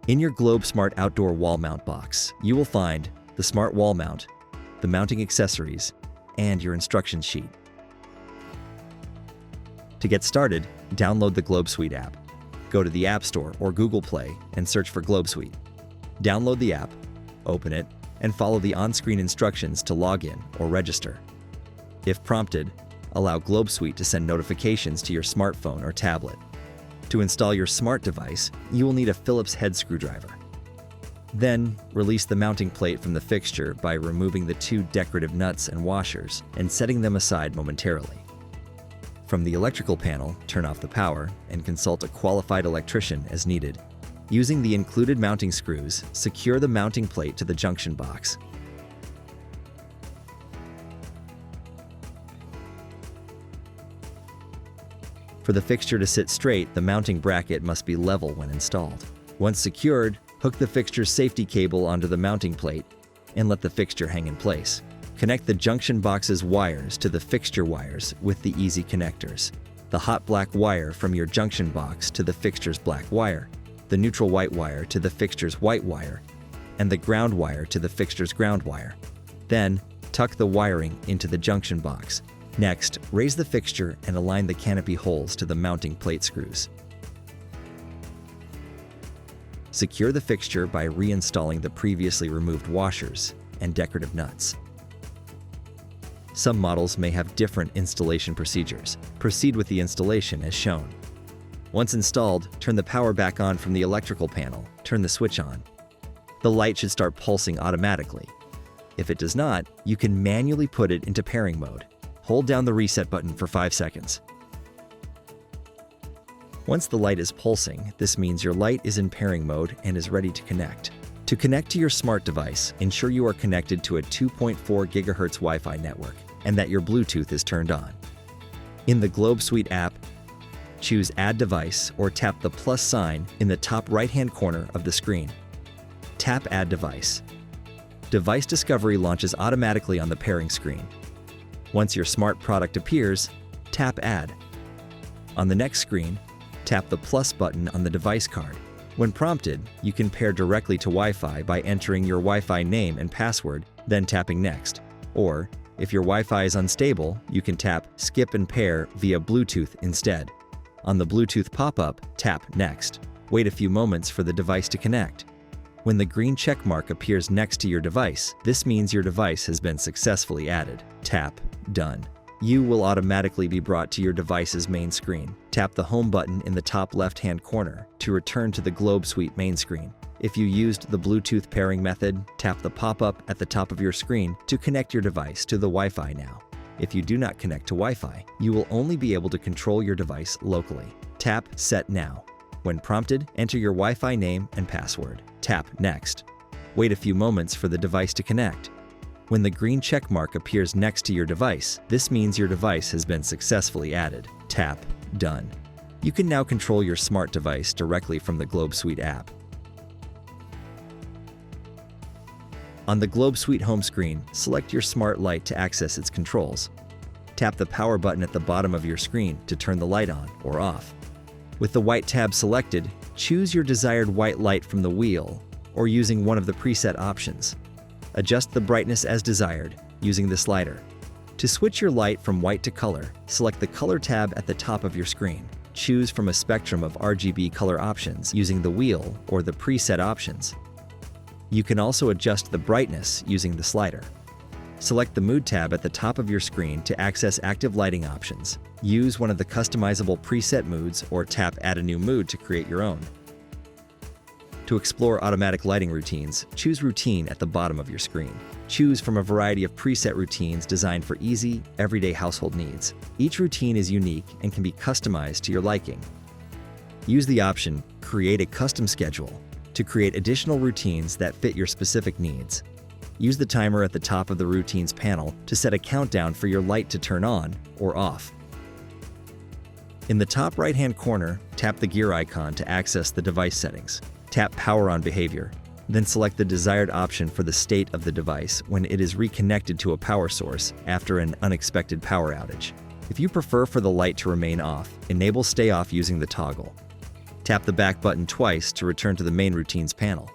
In your Globe Smart Outdoor Wall Mount box, you will find the Smart Wall Mount, the mounting accessories, and your instruction sheet. To get started, download the Globe Suite app. Go to the App Store or Google Play and search for Globe Suite. Download the app, open it, and follow the on-screen instructions to log in or register. If prompted, allow Globe Suite to send notifications to your smartphone or tablet. To install your smart device, you will need a Phillips head screwdriver. Then, release the mounting plate from the fixture by removing the two decorative nuts and washers and setting them aside momentarily. From the electrical panel, turn off the power and consult a qualified electrician as needed. Using the included mounting screws, secure the mounting plate to the junction box. For the fixture to sit straight, the mounting bracket must be level when installed. Once secured, hook the fixture's safety cable onto the mounting plate and let the fixture hang in place. Connect the junction box's wires to the fixture wires with the easy connectors. The hot black wire from your junction box to the fixture's black wire, the neutral white wire to the fixture's white wire, and the ground wire to the fixture's ground wire. Then, tuck the wiring into the junction box. Next, raise the fixture and align the canopy holes to the mounting plate screws. Secure the fixture by reinstalling the previously removed washers and decorative nuts. Some models may have different installation procedures. Proceed with the installation as shown. Once installed, turn the power back on from the electrical panel. Turn the switch on. The light should start pulsing automatically. If it does not, you can manually put it into pairing mode. Hold down the reset button for 5 seconds. Once the light is pulsing, this means your light is in pairing mode and is ready to connect. To connect to your smart device, ensure you are connected to a 2.4 GHz Wi-Fi network and that your Bluetooth is turned on. In the Globe Suite app, choose Add Device or tap the plus sign in the top right-hand corner of the screen. Tap Add Device. Device discovery launches automatically on the pairing screen. Once your smart product appears, tap Add. On the next screen, tap the plus button on the device card. When prompted, you can pair directly to Wi-Fi by entering your Wi-Fi name and password, then tapping Next. Or, if your Wi-Fi is unstable, you can tap Skip and Pair via Bluetooth instead. On the Bluetooth pop-up, tap Next. Wait a few moments for the device to connect. When the green check mark appears next to your device, this means your device has been successfully added. Tap Done. You will automatically be brought to your device's main screen. Tap the Home button in the top left-hand corner to return to the Globe Suite main screen. If you used the Bluetooth pairing method, tap the pop-up at the top of your screen to connect your device to the Wi-Fi now. If you do not connect to Wi-Fi, you will only be able to control your device locally. Tap Set Now. When prompted, enter your Wi-Fi name and password. Tap Next. Wait a few moments for the device to connect. When the green check mark appears next to your device, this means your device has been successfully added. Tap Done. You can now control your smart device directly from the Globe Suite app. On the Globe Suite home screen, select your smart light to access its controls. Tap the power button at the bottom of your screen to turn the light on or off. With the white tab selected, choose your desired white light from the wheel or using one of the preset options. Adjust the brightness as desired using the slider. To switch your light from white to color, select the Color tab at the top of your screen. Choose from a spectrum of RGB color options using the wheel or the preset options. You can also adjust the brightness using the slider. Select the Mood tab at the top of your screen to access active lighting options. Use one of the customizable preset moods or tap Add a new mood to create your own. To explore automatic lighting routines, choose Routine at the bottom of your screen. Choose from a variety of preset routines designed for easy, everyday household needs. Each routine is unique and can be customized to your liking. Use the option Create a Custom Schedule to create additional routines that fit your specific needs. Use the timer at the top of the Routines panel to set a countdown for your light to turn on or off. In the top right-hand corner, tap the gear icon to access the device settings. Tap Power On Behavior, then select the desired option for the state of the device when it is reconnected to a power source after an unexpected power outage. If you prefer for the light to remain off, enable Stay Off using the toggle. Tap the back button twice to return to the main routines panel.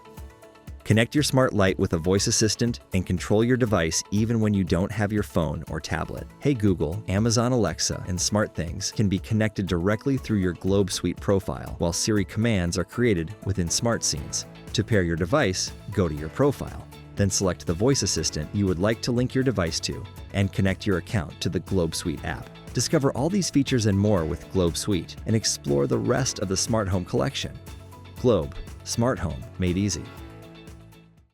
Connect your smart light with a voice assistant and control your device even when you don't have your phone or tablet. Hey Google, Amazon Alexa, and SmartThings can be connected directly through your Globe Suite profile, while Siri commands are created within SmartScenes. To pair your device, go to your profile. Then select the voice assistant you would like to link your device to and connect your account to the Globe Suite app. Discover all these features and more with Globe Suite and explore the rest of the smart home collection. Globe, smart home made easy.